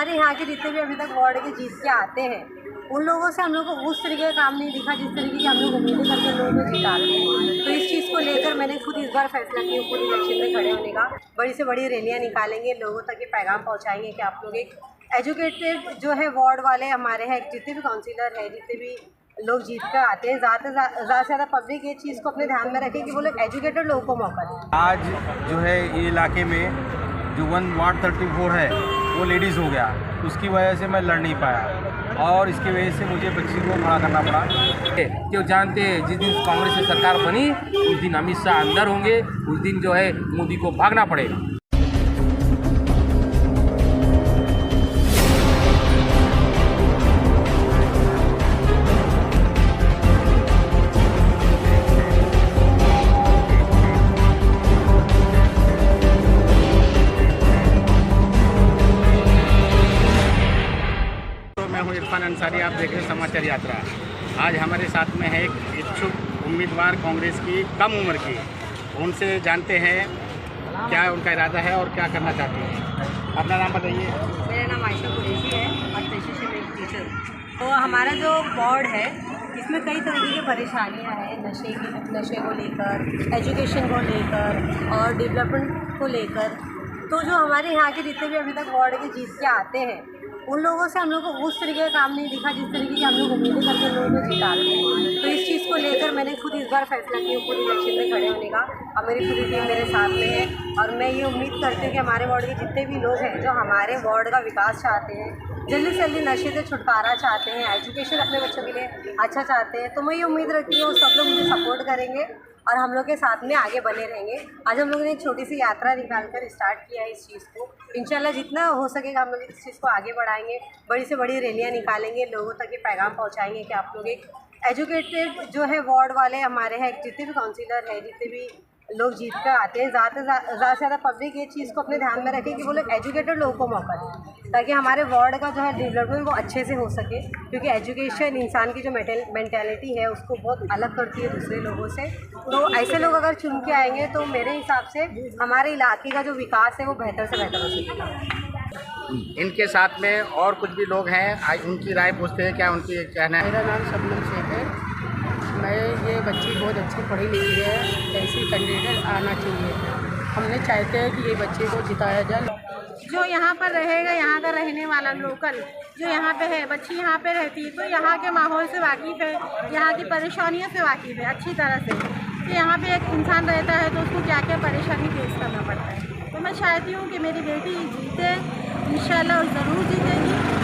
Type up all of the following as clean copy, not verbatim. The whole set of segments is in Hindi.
हमारे यहाँ के जितने भी अभी तक वार्ड के जीत के आते हैं उन लोगों से हम लोग को उस तरीके का काम नहीं दिखा जिस तरीके की हम लोग उम्मीदें करके लोगों को जिता रहे हैं। तो इस चीज़ को लेकर मैंने खुद इस बार फैसला किया पूरी इलेक्शन में खड़े होने का। बड़ी से बड़ी रैलियाँ निकालेंगे, लोगों तक ये पैगाम पहुँचाएंगे कि आप लोग एक एजुकेटेड जो है वार्ड वाले हमारे हैं, जितने भी काउंसिलर हैं, जितने भी लोग जीत कर आते हैं, ज़्यादा से ज़्यादा पब्लिक ये चीज़ को अपने ध्यान में रखें कि वो लोग एजुकेटेड लोगों को मौका दें। आज जो है ये इलाके में जो वार्ड 34 है वो लेडीज़ हो गया, उसकी वजह से मैं लड़ नहीं पाया और इसकी वजह से मुझे बच्ची को खड़ा करना पड़ा। क्यों जानते हैं जिस दिन कांग्रेस की सरकार बनी उस दिन अमित शाह अंदर होंगे, उस दिन जो है मोदी को भागना पड़ेगा। मैं हूँ इरफान अंसारी, आप देख रहे हैं समाचार यात्रा। आज हमारे साथ में है एक इच्छुक उम्मीदवार कांग्रेस की कम उम्र की, उनसे जानते हैं क्या उनका इरादा है और क्या करना चाहते हैं। अपना नाम बताइए। मेरा नाम आयशा कुरैशी है और पेशे से मैं टीचर। तो हमारा जो वार्ड है इसमें कई तरीके की परेशानियां हैं, नशे को लेकर, एजुकेशन को लेकर और डेवलपमेंट को लेकर। तो जो हमारे यहाँ के जितने भी अभी तक वार्ड के जीत के आते हैं उन लोगों से हम लोग को उस तरीके का काम नहीं दिखा जिस तरीके की हम लोग उम्मीदें करके लोगों को जिता रहे हैं। तो इस चीज़ को लेकर मैंने खुद इस बार फैसला किया पूरी इलेक्शन में खड़े होने का और मेरी पूरी टीम मेरे साथ में है। और मैं ये उम्मीद करती हूँ कि हमारे वार्ड के जितने भी लोग हैं जो हमारे वार्ड का विकास चाहते हैं, जल्दी से जल्दी नशे से छुटकारा चाहते हैं, एजुकेशन अपने बच्चों के लिए अच्छा चाहते हैं, तो मैं ये उम्मीद रखती हूँ सब लोग मुझे सपोर्ट करेंगे और हम लोग के साथ में आगे बने रहेंगे। आज हम लोगों ने एक छोटी सी यात्रा निकालकर स्टार्ट किया है इस चीज़ को। इंशाल्लाह जितना हो सकेगा हम लोग इस चीज़ को आगे बढ़ाएंगे, बड़ी से बड़ी रैलियाँ निकालेंगे, लोगों तक ये पैगाम पहुँचाएंगे कि आप लोग एक एजुकेटेड जो है वार्ड वाले हमारे हैं, जितने भी काउंसिलर हैं, जितने भी लोग जीत कर आते हैं, ज़्यादा से ज़्यादा पब्लिक ये चीज़ को अपने ध्यान में रखें कि वो लोग एजुकेटेड लोगों को मौका दें ताकि हमारे वार्ड का जो है डेवलपमेंट वो अच्छे से हो सके। क्योंकि एजुकेशन इंसान की जो मेंटालिटी है उसको बहुत अलग करती है दूसरे लोगों से। तो ऐसे लोग अगर चुन के आएंगे तो मेरे हिसाब से हमारे इलाके का जो विकास है वो बेहतर से बेहतर हो सकेगा। इनके साथ में और कुछ भी लोग हैं, आज उनकी राय पूछते हैं क्या उनकी कहना है। मेरा नाम शबनम शेख है। मैं ये बच्ची बहुत अच्छी पढ़ी लिखी है, ऐसी कैंडिडेट आना चाहिए। हमने चाहते हैं कि ये बच्चे को जिताया जाए। जो यहाँ पर रहेगा, यहाँ का रहने वाला लोकल जो यहाँ पे है, बच्ची यहाँ पे रहती है तो यहाँ के माहौल से वाकिफ़ है, यहाँ की परेशानियों से वाकिफ़ है अच्छी तरह से। तो यहाँ पे एक इंसान रहता है तो उसको क्या क्या परेशानी फेस करना पड़ता है। तो मैं चाहती हूँ कि मेरी बेटी जीते, इंशाल्लाह ज़रूर जीतेगी।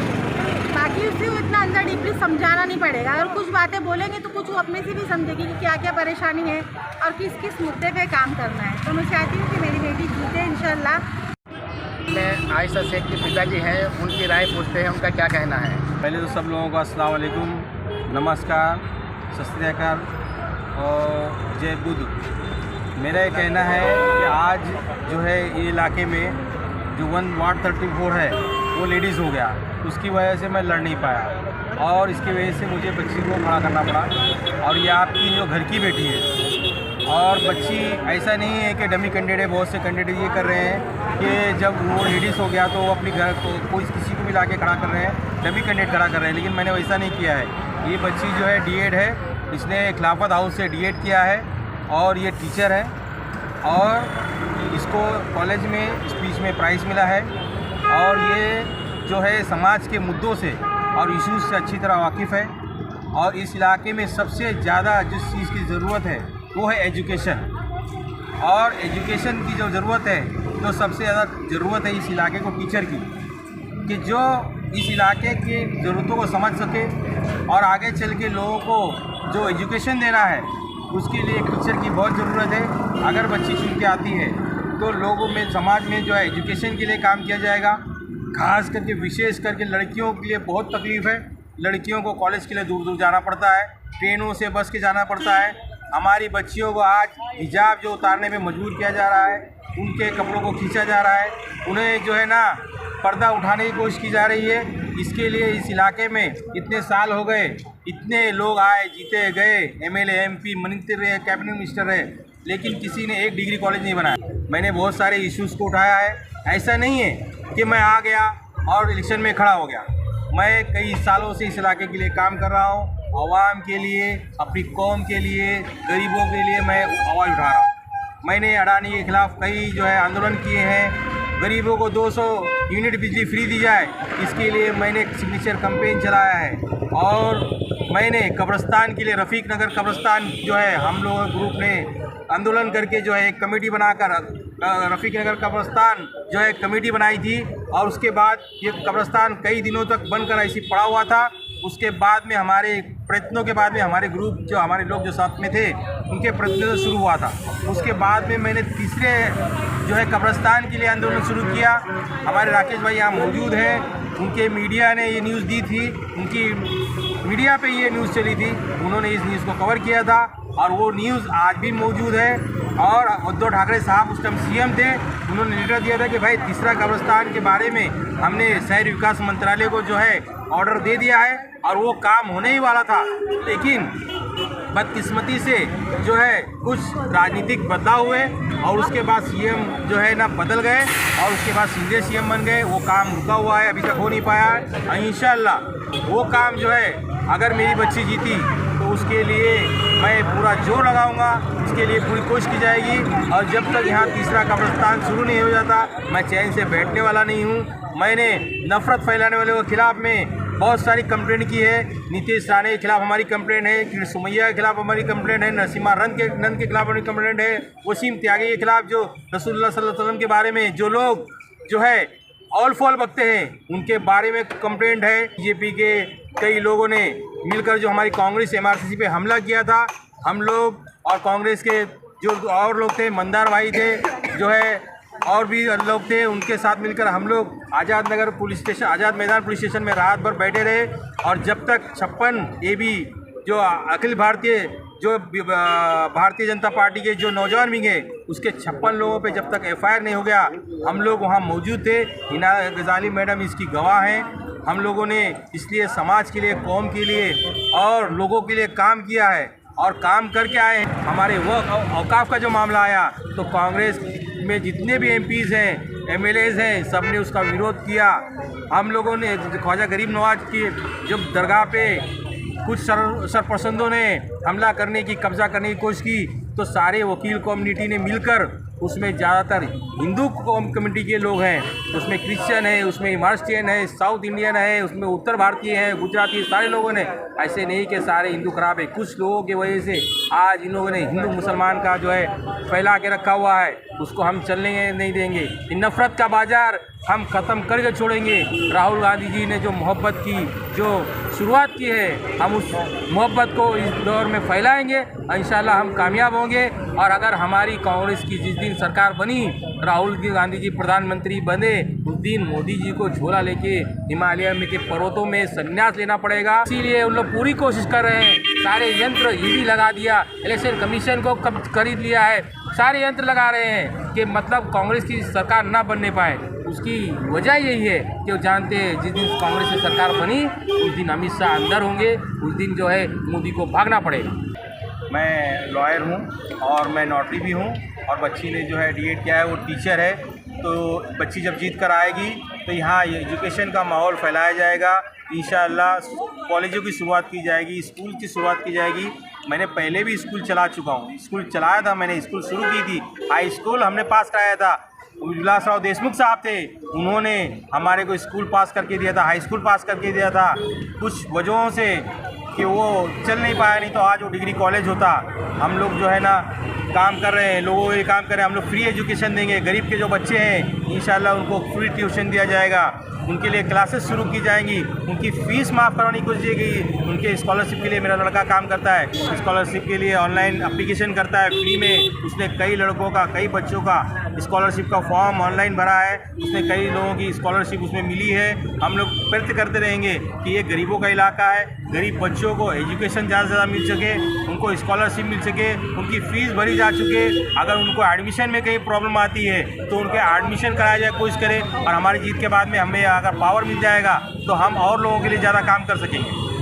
बाकी उसे इतना अंदर डीपली समझाना नहीं पड़ेगा, अगर कुछ बातें बोलेंगे तो कुछ वो अपने से भी समझेगी कि क्या क्या परेशानी है और किस किस मुद्दे पे काम करना है। तो मैं चाहती हूँ कि मेरी बेटी जीते इंशाल्लाह। में आयशा शेख के पिताजी हैं, उनकी राय पूछते हैं उनका क्या कहना है। पहले तो सब लोगों को अस्सलाम वालेकुम, नमस्कार, सत श्री अकाल और जय बुद्ध। मेरा ये कहना है कि आज जो है ये इलाके में जो वार्ड 34 है वो लेडीज़ हो गया, उसकी वजह से मैं लड़ नहीं पाया और इसकी वजह से मुझे बच्ची को खड़ा करना पड़ा। और ये आपकी जो घर की बेटी है और बच्ची ऐसा नहीं है कि डमी कैंडिडेट है। बहुत से कैंडिडेट ये कर रहे हैं कि जब वो लेडीज़ हो गया तो वो अपनी घर को कोई किसी को भी ला के खड़ा कर रहे हैं, डमी कैंडिडेट खड़ा कर रहे हैं, लेकिन मैंने वैसा नहीं किया है। ये बच्ची जो है D.Ed है, इसने खिलाफत हाउस से D.Ed किया है और ये टीचर है और इसको कॉलेज में स्पीच में प्राइज़ मिला है और ये जो है समाज के मुद्दों से और इश्यूज़ से अच्छी तरह वाकिफ़ है। और इस इलाके में सबसे ज़्यादा जिस चीज़ की ज़रूरत है वो है एजुकेशन, और एजुकेशन की जो ज़रूरत है तो सबसे ज़्यादा ज़रूरत है इस इलाके को टीचर की, कि जो इस इलाके की ज़रूरतों को समझ सके और आगे चल के लोगों को जो एजुकेशन देना है उसके लिए टीचर की बहुत ज़रूरत है। अगर बच्ची चुन के आती है तो लोगों में समाज में जो है एजुकेशन के लिए काम किया जाएगा। खास करके विशेष करके लड़कियों के लिए बहुत तकलीफ़ है। लड़कियों को कॉलेज के लिए दूर दूर जाना पड़ता है, ट्रेनों से बस के जाना पड़ता है। हमारी बच्चियों को आज हिजाब जो उतारने में मजबूर किया जा रहा है, उनके कपड़ों को खींचा जा रहा है, उन्हें जो है ना पर्दा उठाने की कोशिश की जा रही है। इसके लिए इस इलाके में इतने साल हो गए, इतने लोग आए, जीते गए, MLA MP मंत्री रहे, कैबिनेट मिनिस्टर रहे, लेकिन किसी ने एक डिग्री कॉलेज नहीं बनाया। मैंने बहुत सारे इश्यूज़ को उठाया है। ऐसा नहीं है कि मैं आ गया और इलेक्शन में खड़ा हो गया। मैं कई सालों से इस इलाके के लिए काम कर रहा हूँ, आवाम के लिए, अपनी कौम के लिए, गरीबों के लिए मैं आवाज़ उठा रहा हूँ। मैंने अडानी के खिलाफ़ कई जो है आंदोलन किए हैं। गरीबों को 200 यूनिट बिजली फ्री दी जाए, इसके लिए मैंने एक सिग्नेचर कैंपेन चलाया है। और मैंने कब्रिस्तान के लिए रफ़ीक नगर कब्रिस्तान जो है हम लोग ग्रुप ने आंदोलन करके जो है एक कमेटी बनाकर रफ़ीक नगर कब्रिस्तान जो है कमेटी बनाई थी। और उसके बाद ये कब्रिस्तान कई दिनों तक बनकर ऐसी पड़ा हुआ था। उसके बाद में हमारे प्रयत्नों के बाद में हमारे ग्रुप जो हमारे लोग जो साथ में थे उनके प्रयत्नों से शुरू हुआ था। उसके बाद में मैंने तीसरे जो है कब्रिस्तान के लिए आंदोलन शुरू किया। हमारे राकेश भाई यहाँ मौजूद हैं, उनके मीडिया ने ये न्यूज़ दी थी, उनकी मीडिया पे ये न्यूज़ चली थी, उन्होंने इस न्यूज़ को कवर किया था और वो न्यूज़ आज भी मौजूद है। और उद्धव ठाकरे साहब उस टाइम सीएम थे, उन्होंने लेटर दिया था कि भाई तीसरा कब्रिस्तान के बारे में हमने शहरी विकास मंत्रालय को जो है ऑर्डर दे दिया है और वो काम होने ही वाला था। लेकिन बदकिस्मती से जो है कुछ राजनीतिक बदलाव हुए और उसके बाद सीएम जो है ना बदल गए और उसके बाद सीधे सीएम बन गए। वो काम रुका हुआ है, अभी तक हो नहीं पाया है। इंशाल्लाह वो काम जो है अगर मेरी बच्ची जीती तो उसके लिए मैं पूरा जोर लगाऊंगा, उसके लिए पूरी कोशिश की जाएगी। और जब तक यहाँ तीसरा कब्रिस्तान शुरू नहीं हो जाता मैं चैन से बैठने वाला नहीं हूँ। मैंने नफ़रत फैलाने वाले के खिलाफ़ में बहुत सारी कंप्लेंट की है। नीतीश राणे के खिलाफ़ हमारी कंप्लेंट है, किरण सुमैया के खिलाफ़ हमारी कंप्लेंट है, नरसिम्हा नंद के खिलाफ़ हमारी कंप्लेंट है, वसीम त्यागी के खिलाफ़ जो रसूलुल्लाह सल्लल्लाहु अलैहि वसल्लम के बारे में जो लोग जो है ऑल फॉल बकते हैं उनके बारे में कंप्लेंट है। बीजेपी के कई लोगों ने मिलकर जो हमारी कांग्रेस एमआरसीसी पे हमला किया था, हम लोग और कांग्रेस के जो और लोग थे, मंदार भाई थे जो है और भी लोग थे, उनके साथ मिलकर हम लोग आज़ाद मैदान पुलिस स्टेशन में रात भर बैठे रहे। और जब तक 56 AB जो अखिल भारतीय जो भारतीय जनता पार्टी के जो नौजवान विंग है उसके 56 लोगों पे जब तक FIR नहीं हो गया हम लोग वहाँ मौजूद थे। हिना गजाली मैडम इसकी गवाह हैं। हम लोगों ने इसलिए समाज के लिए, कौम के लिए और लोगों के लिए काम किया है और काम करके आए हैं। हमारे औकाफ का जो मामला आया तो कांग्रेस में जितने भी MPs हैं, MLAs हैं, सब ने उसका विरोध किया। हम लोगों ने ख्वाजा गरीब नवाज की जब दरगाह पे कुछ सरपसंदों ने हमला करने की, कब्जा करने की कोशिश की तो सारे वकील कम्युनिटी ने मिलकर, उसमें ज़्यादातर हिंदू कम्युनिटी के लोग हैं, उसमें क्रिश्चियन है, उसमें महाराष्ट्रियन है, साउथ इंडियन है, उसमें उत्तर भारतीय है, गुजराती, सारे लोगों ने, ऐसे नहीं कि सारे हिंदू खराब है। कुछ लोगों की वजह से आज इन लोगों ने हिंदू मुसलमान का जो है फैला के रखा हुआ है, उसको हम चलने नहीं देंगे। नफ़रत का बाज़ार हम ख़त्म करके छोड़ेंगे। राहुल गांधी जी ने जो मोहब्बत की जो शुरुआत की है, हम उस मोहब्बत को इस दौर में फैलाएंगे। इंशाल्लाह हम कामयाब होंगे। और अगर हमारी कांग्रेस की जिस दिन सरकार बनी, राहुल गांधी जी प्रधानमंत्री बने, उस दिन मोदी जी को झोला लेके हिमालय में के पर्वतों में संन्यास लेना पड़ेगा। इसीलिए उन लोग पूरी कोशिश कर रहे हैं। सारे यंत्र ईडी लगा दिया, इलेक्शन कमीशन को खरीद लिया है, सारे यंत्र लगा रहे हैं कि मतलब कांग्रेस की सरकार ना बनने पाए। उसकी वजह यही है कि वो जानते हैं जिस दिन कांग्रेस की सरकार बनी उस दिन अमित शाह अंदर होंगे, उस दिन जो है मोदी को भागना पड़ेगा। मैं लॉयर हूँ और मैं नोटरी भी हूँ और बच्ची ने जो है D.Ed किया है, वो टीचर है। तो बच्ची जब जीत कर आएगी तो यहाँ एजुकेशन का माहौल फैलाया जाएगा। इंशाअल्लाह कॉलेजों की शुरुआत की जाएगी, स्कूल की शुरुआत की जाएगी। मैंने पहले भी स्कूल चला चुका हूँ, स्कूल चलाया था मैंने, स्कूल शुरू की थी, हाई स्कूल हमने पास कराया था। विलासराव देशमुख साहब थे, उन्होंने हमारे को स्कूल पास करके दिया था, हाई स्कूल पास करके दिया था। कुछ वजहों से कि वो चल नहीं पाया, नहीं तो आज वो डिग्री कॉलेज होता। हम लोग जो है ना काम कर रहे हैं, लोगों के काम कर रहे हैं। हम लोग फ्री एजुकेशन देंगे। गरीब के जो बच्चे हैं इंशाल्लाह उनको फ्री ट्यूशन दिया जाएगा, उनके लिए क्लासेस शुरू की जाएंगी, उनकी फ़ीस माफ़ करवाने की कोशिश की गई। उनके स्कॉलरशिप के लिए मेरा लड़का काम करता है, स्कॉलरशिप के लिए ऑनलाइन एप्लीकेशन करता है फ्री में। उसने कई लड़कों का, कई बच्चों का स्कॉलरशिप का फॉर्म ऑनलाइन भरा है, उसने कई लोगों की स्कॉलरशिप उसमें मिली है। हम लोग प्रयत्न करते रहेंगे कि ये गरीबों का इलाका है, गरीब बच्चों को एजुकेशन ज़्यादा से ज़्यादा मिल सके, उनको स्कॉलरशिप मिल सके, उनकी फ़ीस भरी जा चुके। अगर उनको एडमिशन में कहीं प्रॉब्लम आती है तो उनके एडमिशन कराया जाए, कोशिश करें। और हमारी जीत के बाद में हमें अगर पावर मिल जाएगा तो हम और लोगों के लिए ज़्यादा काम कर सकेंगे।